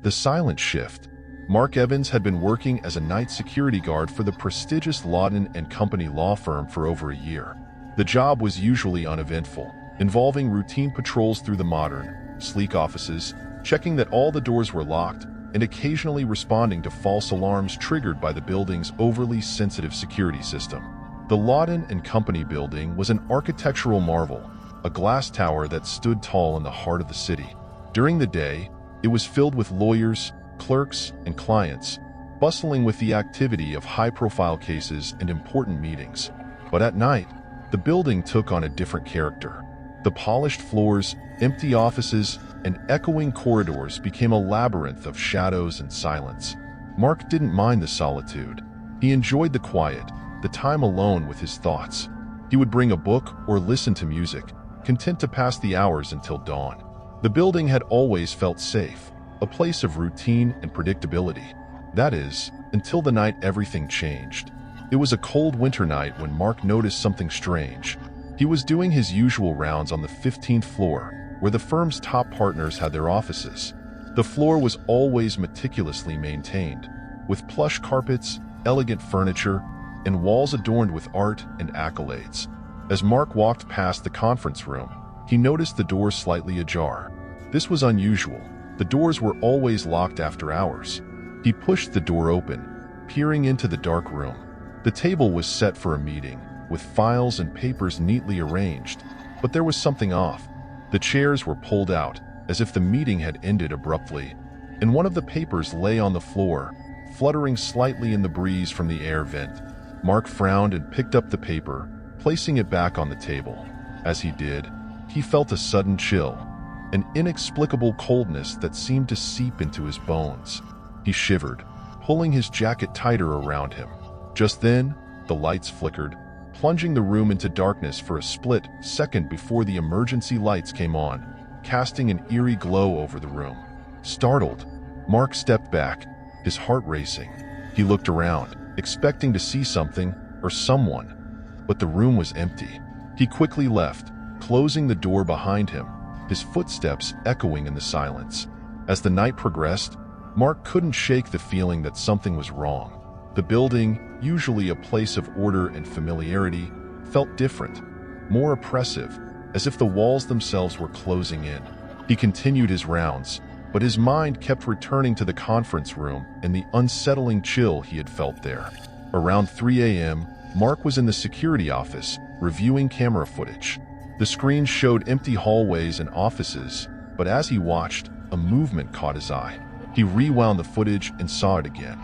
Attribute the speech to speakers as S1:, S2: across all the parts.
S1: The silent shift. Mark Evans had been working as a night security guard for the prestigious Lawton and Company law firm for over a year. The job was usually uneventful, involving routine patrols through the modern, sleek offices, checking that all the doors were locked, and occasionally responding to false alarms triggered by the building's overly sensitive security system. The Lawton and Company building was an architectural marvel, a glass tower that stood tall in the heart of the city. During the day, it was filled with lawyers, clerks, and clients, bustling with the activity of high-profile cases and important meetings. But at night, the building took on a different character. The polished floors, empty offices, and echoing corridors became a labyrinth of shadows and silence. Mark didn't mind the solitude. He enjoyed the quiet, the time alone with his thoughts. He would bring a book or listen to music, content to pass the hours until dawn. The building had always felt safe, a place of routine and predictability. That is, until the night everything changed. It was a cold winter night when Mark noticed something strange. He was doing his usual rounds on the 15th floor, where the firm's top partners had their offices. The floor was always meticulously maintained, with plush carpets, elegant furniture, and walls adorned with art and accolades. As Mark walked past the conference room, he noticed the door slightly ajar. This was unusual. The doors were always locked after hours. He pushed the door open, peering into the dark room. The table was set for a meeting, with files and papers neatly arranged, but there was something off. The chairs were pulled out, as if the meeting had ended abruptly, and one of the papers lay on the floor, fluttering slightly in the breeze from the air vent. Mark frowned and picked up the paper, placing it back on the table. As he did, he felt a sudden chill, an inexplicable coldness that seemed to seep into his bones. He shivered, pulling his jacket tighter around him. Just then, the lights flickered, plunging the room into darkness for a split second before the emergency lights came on, casting an eerie glow over the room. Startled, Mark stepped back, his heart racing. He looked around, expecting to see something or someone, but the room was empty. He quickly left, closing the door behind him, his footsteps echoing in the silence. As the night progressed, Mark couldn't shake the feeling that something was wrong. The building, usually a place of order and familiarity, felt different, more oppressive, as if the walls themselves were closing in. He continued his rounds, but his mind kept returning to the conference room and the unsettling chill he had felt there. Around 3 a.m., Mark was in the security office, reviewing camera footage. The screen showed empty hallways and offices, but as he watched, a movement caught his eye. He rewound the footage and saw it again.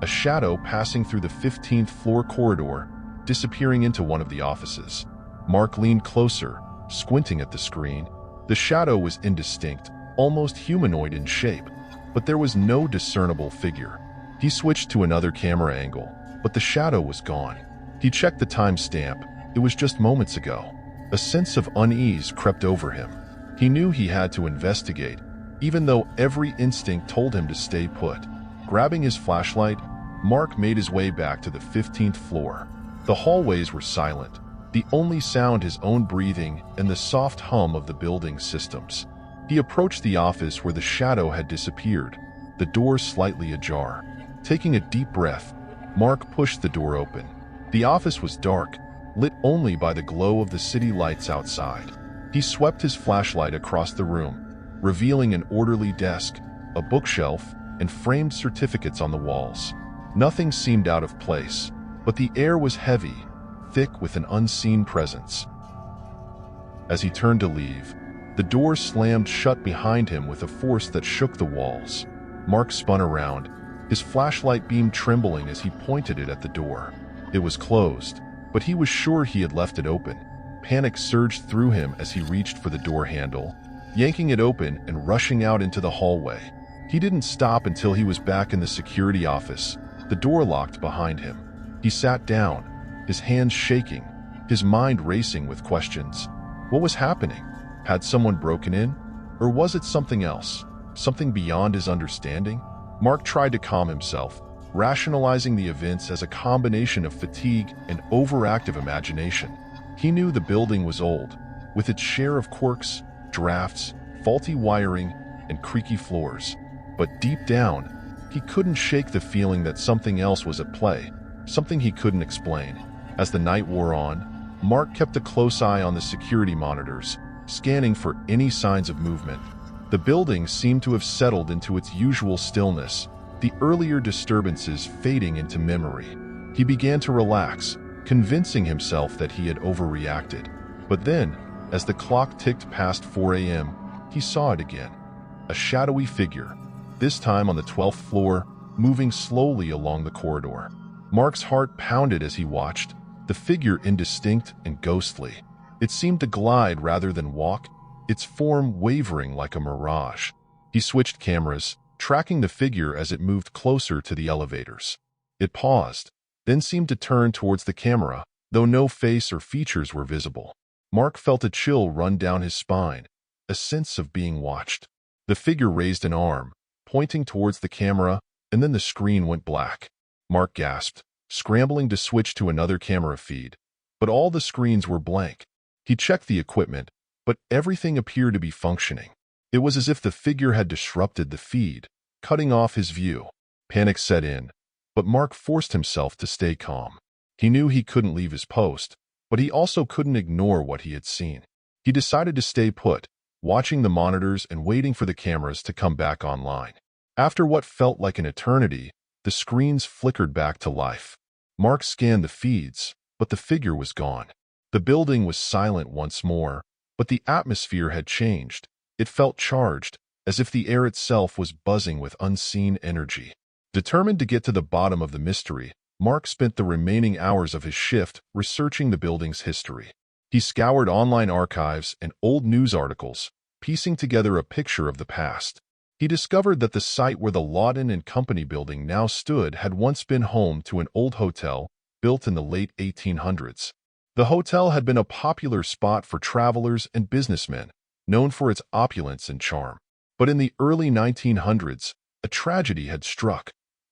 S1: A shadow passing through the 15th floor corridor, disappearing into one of the offices. Mark leaned closer, squinting at the screen. The shadow was indistinct, almost humanoid in shape, but there was no discernible figure. He switched to another camera angle, but the shadow was gone. He checked the timestamp. It was just moments ago. A sense of unease crept over him. He knew he had to investigate, even though every instinct told him to stay put. Grabbing his flashlight, Mark made his way back to the 15th floor. The hallways were silent, the only sound his own breathing and the soft hum of the building's systems. He approached the office where the shadow had disappeared, the door slightly ajar. Taking a deep breath, Mark pushed the door open. The office was dark, lit only by the glow of the city lights outside. He swept his flashlight across the room, revealing an orderly desk, a bookshelf, and framed certificates on the walls. Nothing seemed out of place, but the air was heavy, thick with an unseen presence. As he turned to leave, the door slammed shut behind him with a force that shook the walls. Mark spun around, his flashlight beam trembling as he pointed it at the door. It was closed, but he was sure he had left it open. Panic surged through him as he reached for the door handle, yanking it open and rushing out into the hallway. He didn't stop until he was back in the security office, the door locked behind him. He sat down, his hands shaking, his mind racing with questions. What was happening? Had someone broken in? Or was it something else, something beyond his understanding? Mark tried to calm himself, rationalizing the events as a combination of fatigue and overactive imagination. He knew the building was old, with its share of quirks, drafts, faulty wiring, and creaky floors. But deep down, he couldn't shake the feeling that something else was at play, something he couldn't explain. As the night wore on, Mark kept a close eye on the security monitors, scanning for any signs of movement. The building seemed to have settled into its usual stillness, the earlier disturbances fading into memory. He began to relax, convincing himself that he had overreacted. But then, as the clock ticked past 4 a.m., he saw it again. A shadowy figure, this time on the 12th floor, moving slowly along the corridor. Mark's heart pounded as he watched, the figure indistinct and ghostly. It seemed to glide rather than walk, its form wavering like a mirage. He switched cameras, tracking the figure as it moved closer to the elevators. It paused, then seemed to turn towards the camera, though no face or features were visible. Mark felt a chill run down his spine, a sense of being watched. The figure raised an arm, pointing towards the camera, and then the screen went black. Mark gasped, scrambling to switch to another camera feed, but all the screens were blank. He checked the equipment, but everything appeared to be functioning. It was as if the figure had disrupted the feed, cutting off his view. Panic set in, but Mark forced himself to stay calm. He knew he couldn't leave his post, but he also couldn't ignore what he had seen. He decided to stay put, watching the monitors and waiting for the cameras to come back online. After what felt like an eternity, the screens flickered back to life. Mark scanned the feeds, but the figure was gone. The building was silent once more, but the atmosphere had changed. It felt charged, as if the air itself was buzzing with unseen energy. Determined to get to the bottom of the mystery, Mark spent the remaining hours of his shift researching the building's history. He scoured online archives and old news articles, piecing together a picture of the past. He discovered that the site where the Lawton and Company building now stood had once been home to an old hotel built in the late 1800s. The hotel had been a popular spot for travelers and businessmen, known for its opulence and charm. But in the early 1900s, a tragedy had struck.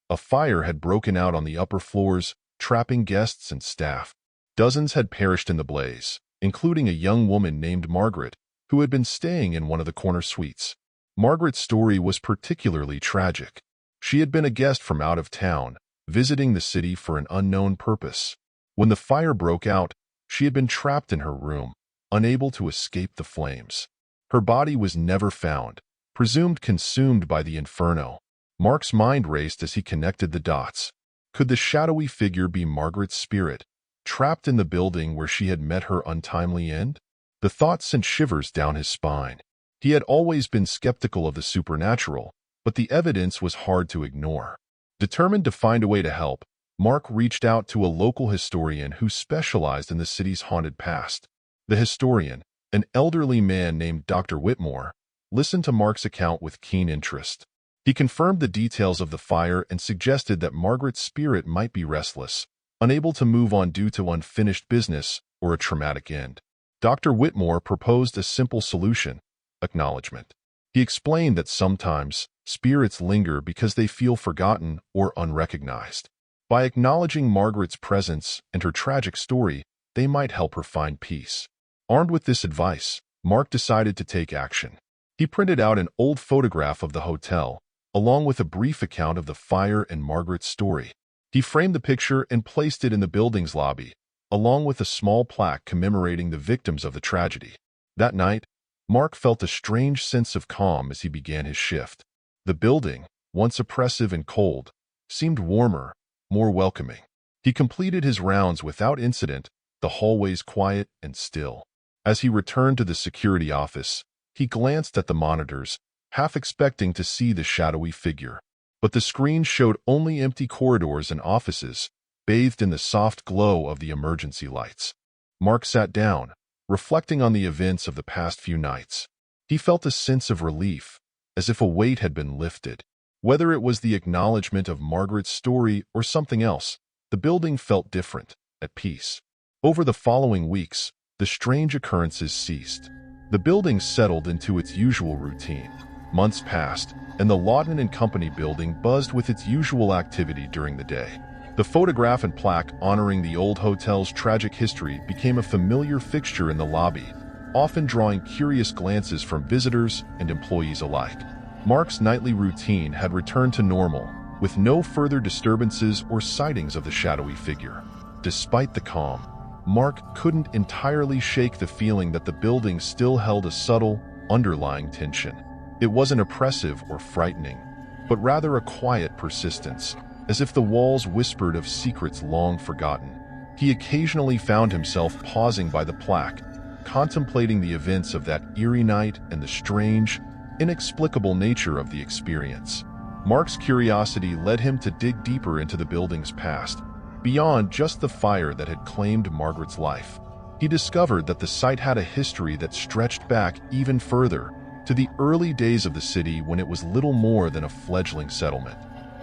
S1: A fire had broken out on the upper floors, trapping guests and staff. Dozens had perished in the blaze, including a young woman named Margaret, who had been staying in one of the corner suites. Margaret's story was particularly tragic. She had been a guest from out of town, visiting the city for an unknown purpose. When the fire broke out, she had been trapped in her room, unable to escape the flames. Her body was never found, presumed consumed by the inferno. Mark's mind raced as he connected the dots. Could the shadowy figure be Margaret's spirit, trapped in the building where she had met her untimely end? The thought sent shivers down his spine. He had always been skeptical of the supernatural, but the evidence was hard to ignore. Determined to find a way to help, Mark reached out to a local historian who specialized in the city's haunted past. The historian, an elderly man named Dr. Whitmore, listened to Mark's account with keen interest. He confirmed the details of the fire and suggested that Margaret's spirit might be restless, unable to move on due to unfinished business or a traumatic end. Dr. Whitmore proposed a simple solution: acknowledgement. He explained that sometimes spirits linger because they feel forgotten or unrecognized. By acknowledging Margaret's presence and her tragic story, they might help her find peace. Armed with this advice, Mark decided to take action. He printed out an old photograph of the hotel, along with a brief account of the fire and Margaret's story. He framed the picture and placed it in the building's lobby, along with a small plaque commemorating the victims of the tragedy. That night, Mark felt a strange sense of calm as he began his shift. The building, once oppressive and cold, seemed warmer, more welcoming. He completed his rounds without incident, the hallways quiet and still. As he returned to the security office, he glanced at the monitors, half expecting to see the shadowy figure. But the screen showed only empty corridors and offices, bathed in the soft glow of the emergency lights. Mark sat down, reflecting on the events of the past few nights. He felt a sense of relief, as if a weight had been lifted. Whether it was the acknowledgement of Margaret's story or something else, the building felt different, at peace. Over the following weeks, the strange occurrences ceased. The building settled into its usual routine. Months passed, and the Lawton and Company building buzzed with its usual activity during the day. The photograph and plaque honoring the old hotel's tragic history became a familiar fixture in the lobby, often drawing curious glances from visitors and employees alike. Mark's nightly routine had returned to normal, with no further disturbances or sightings of the shadowy figure. Despite the calm, Mark couldn't entirely shake the feeling that the building still held a subtle, underlying tension. It wasn't oppressive or frightening, but rather a quiet persistence, as if the walls whispered of secrets long forgotten. He occasionally found himself pausing by the plaque, contemplating the events of that eerie night and the strange, inexplicable nature of the experience. Mark's curiosity led him to dig deeper into the building's past, beyond just the fire that had claimed Margaret's life. He discovered that the site had a history that stretched back even further, to the early days of the city when it was little more than a fledgling settlement.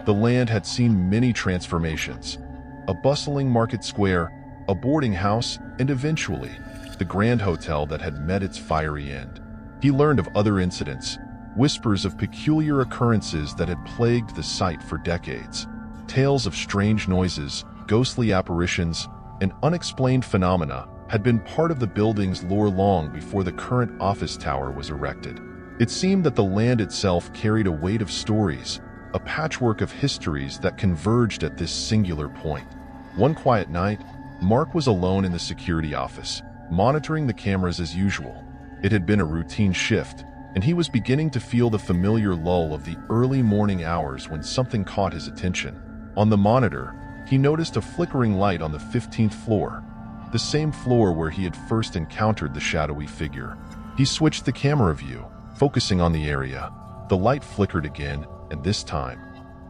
S1: The land had seen many transformations: a bustling market square, a boarding house, and eventually, the grand hotel that had met its fiery end. He learned of other incidents, whispers of peculiar occurrences that had plagued the site for decades. Tales of strange noises, ghostly apparitions, and unexplained phenomena had been part of the building's lore long before the current office tower was erected. It seemed that the land itself carried a weight of stories, a patchwork of histories that converged at this singular point. One quiet night, Mark was alone in the security office, monitoring the cameras as usual. It had been a routine shift, and he was beginning to feel the familiar lull of the early morning hours when something caught his attention. On the monitor, he noticed a flickering light on the 15th floor, the same floor where he had first encountered the shadowy figure. He switched the camera view, focusing on the area. The light flickered again, and this time,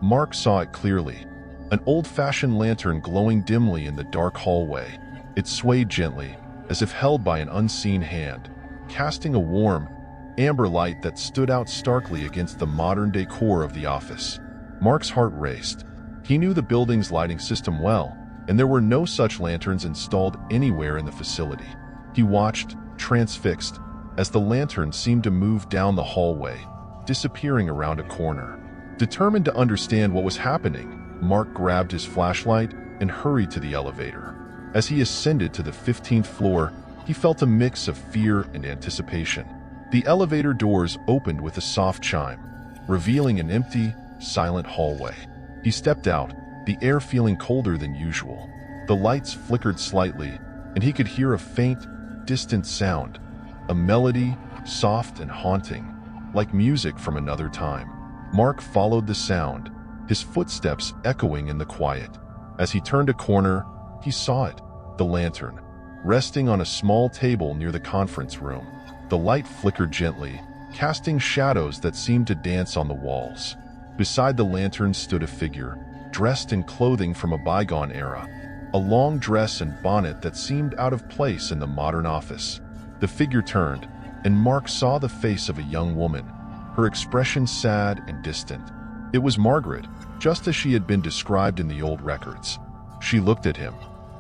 S1: Mark saw it clearly. An old-fashioned lantern glowing dimly in the dark hallway. It swayed gently, as if held by an unseen hand, casting a warm, amber light that stood out starkly against the modern decor of the office. Mark's heart raced. He knew the building's lighting system well, and there were no such lanterns installed anywhere in the facility. He watched, transfixed, as the lantern seemed to move down the hallway, disappearing around a corner. Determined to understand what was happening, Mark grabbed his flashlight and hurried to the elevator. As he ascended to the 15th floor, he felt a mix of fear and anticipation. The elevator doors opened with a soft chime, revealing an empty, silent hallway. He stepped out, the air feeling colder than usual. The lights flickered slightly, and he could hear a faint, distant sound, a melody, soft and haunting, like music from another time. Mark followed the sound, his footsteps echoing in the quiet. As he turned a corner, he saw it, the lantern, resting on a small table near the conference room. The light flickered gently, casting shadows that seemed to dance on the walls. Beside the lantern stood a figure, dressed in clothing from a bygone era, a long dress and bonnet that seemed out of place in the modern office. The figure turned, and Mark saw the face of a young woman, her expression sad and distant. It was Margaret, just as she had been described in the old records. She looked at him,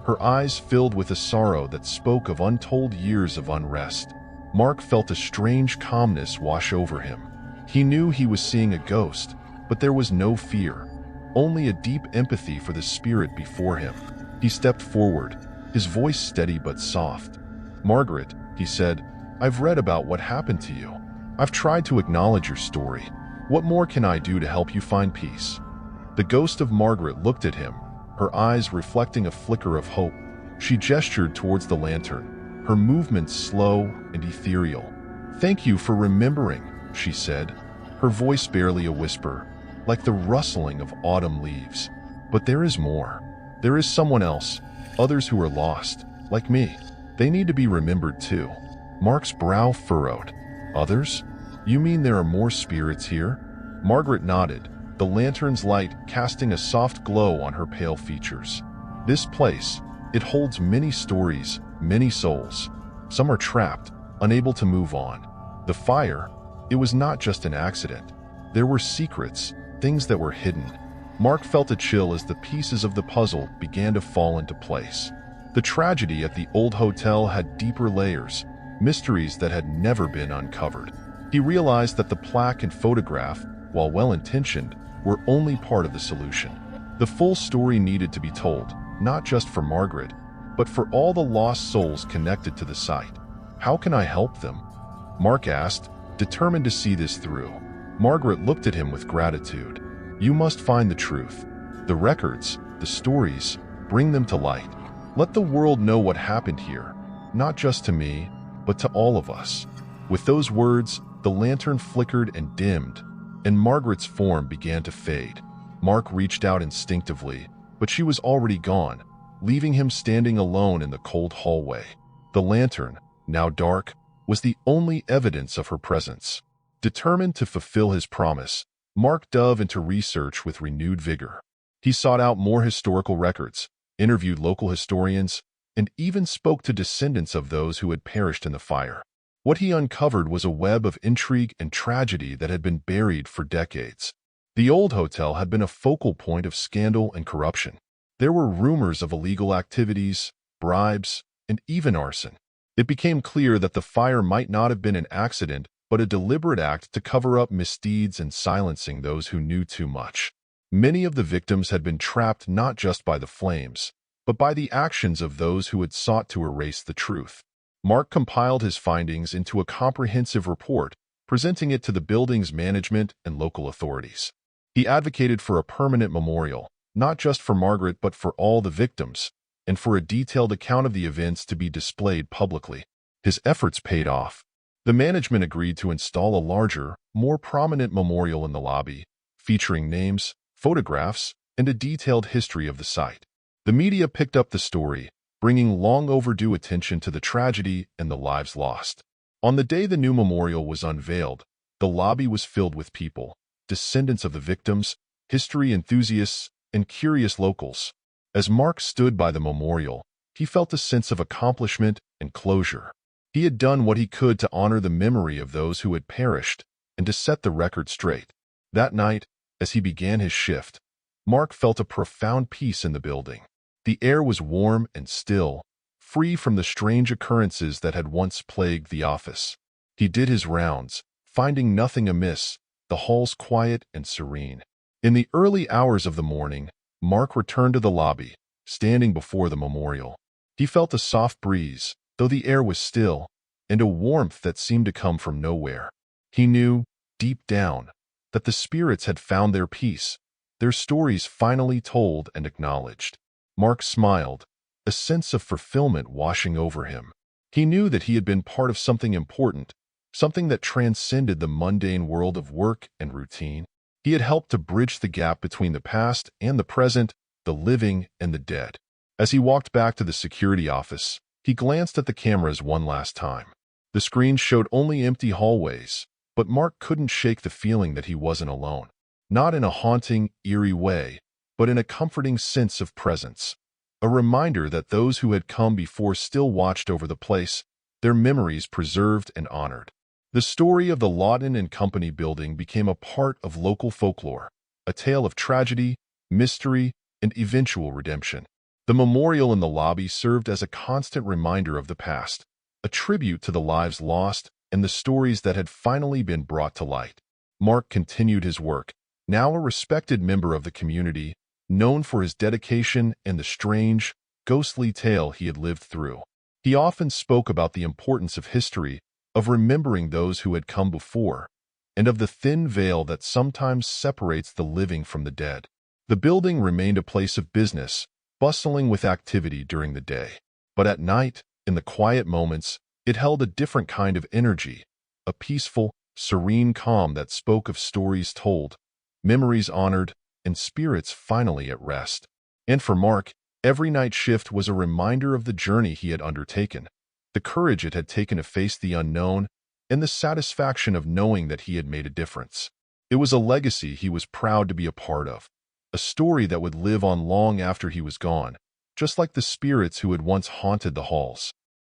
S1: her eyes filled with a sorrow that spoke of untold years of unrest. Mark felt a strange calmness wash over him. He knew he was seeing a ghost, but there was no fear, only a deep empathy for the spirit before him. He stepped forward, his voice steady but soft. "Margaret," he said, "I've read about what happened to you. I've tried to acknowledge your story. What more can I do to help you find peace?" The ghost of Margaret looked at him, her eyes reflecting a flicker of hope. She gestured towards the lantern, her movements slow and ethereal. "Thank you for remembering," she said, her voice barely a whisper, like the rustling of autumn leaves. "But there is more. There is someone else, others who are lost, like me. They need to be remembered too." Mark's brow furrowed. "Others? You mean there are more spirits here?" Margaret nodded, the lantern's light casting a soft glow on her pale features. "This place, it holds many stories, many souls. Some are trapped, unable to move on. The fire, it was not just an accident. There were secrets, things that were hidden." Mark felt a chill as the pieces of the puzzle began to fall into place. The tragedy at the old hotel had deeper layers, mysteries that had never been uncovered. He realized that the plaque and photograph, while well-intentioned, were only part of the solution. The full story needed to be told, not just for Margaret, but for all the lost souls connected to the site. "How can I help them?" Mark asked, determined to see this through. Margaret looked at him with gratitude. "You must find the truth. The records, the stories, bring them to light. Let the world know what happened here, not just to me, but to all of us." With those words, the lantern flickered and dimmed, and Margaret's form began to fade. Mark reached out instinctively, but she was already gone, leaving him standing alone in the cold hallway. The lantern, now dark, was the only evidence of her presence. Determined to fulfill his promise, Mark dove into research with renewed vigor. He sought out more historical records, interviewed local historians, and even spoke to descendants of those who had perished in the fire. What he uncovered was a web of intrigue and tragedy that had been buried for decades. The old hotel had been a focal point of scandal and corruption. There were rumors of illegal activities, bribes, and even arson. It became clear that the fire might not have been an accident, but a deliberate act to cover up misdeeds and silencing those who knew too much. Many of the victims had been trapped not just by the flames, but by the actions of those who had sought to erase the truth. Mark compiled his findings into a comprehensive report, presenting it to the building's management and local authorities. He advocated for a permanent memorial, not just for Margaret but for all the victims, and for a detailed account of the events to be displayed publicly. His efforts paid off. The management agreed to install a larger, more prominent memorial in the lobby, featuring names, photographs, and a detailed history of the site. The media picked up the story, bringing long overdue attention to the tragedy and the lives lost. On the day the new memorial was unveiled, the lobby was filled with people, descendants of the victims, history enthusiasts, and curious locals. As Mark stood by the memorial, he felt a sense of accomplishment and closure. He had done what he could to honor the memory of those who had perished and to set the record straight. That night, as he began his shift, Mark felt a profound peace in the building. The air was warm and still, free from the strange occurrences that had once plagued the office. He did his rounds, finding nothing amiss, the halls quiet and serene. In the early hours of the morning, Mark returned to the lobby, standing before the memorial. He felt a soft breeze, though the air was still, and a warmth that seemed to come from nowhere. He knew, deep down, that the spirits had found their peace, their stories finally told and acknowledged. Mark smiled, a sense of fulfillment washing over him. He knew that he had been part of something important, something that transcended the mundane world of work and routine. He had helped to bridge the gap between the past and the present, the living and the dead. As he walked back to the security office, he glanced at the cameras one last time. The screens showed only empty hallways, but Mark couldn't shake the feeling that he wasn't alone. Not in a haunting, eerie way, but in a comforting sense of presence. A reminder that those who had come before still watched over the place, their memories preserved and honored. The story of the Lawton and Company building became a part of local folklore, a tale of tragedy, mystery, and eventual redemption. The memorial in the lobby served as a constant reminder of the past, a tribute to the lives lost and the stories that had finally been brought to light. Mark continued his work, now a respected member of the community, known for his dedication and the strange, ghostly tale he had lived through. He often spoke about the importance of history, of remembering those who had come before, and of the thin veil that sometimes separates the living from the dead. The building remained a place of business, bustling with activity during the day. But at night, in the quiet moments, it held a different kind of energy, a peaceful, serene calm that spoke of stories told, memories honored, and spirits finally at rest. And for Mark, every night shift was a reminder of the journey he had undertaken, the courage it had taken to face the unknown, and the satisfaction of knowing that he had made a difference. It was a legacy he was proud to be a part of, a story that would live on long after he was gone, just like the spirits who had once haunted the halls.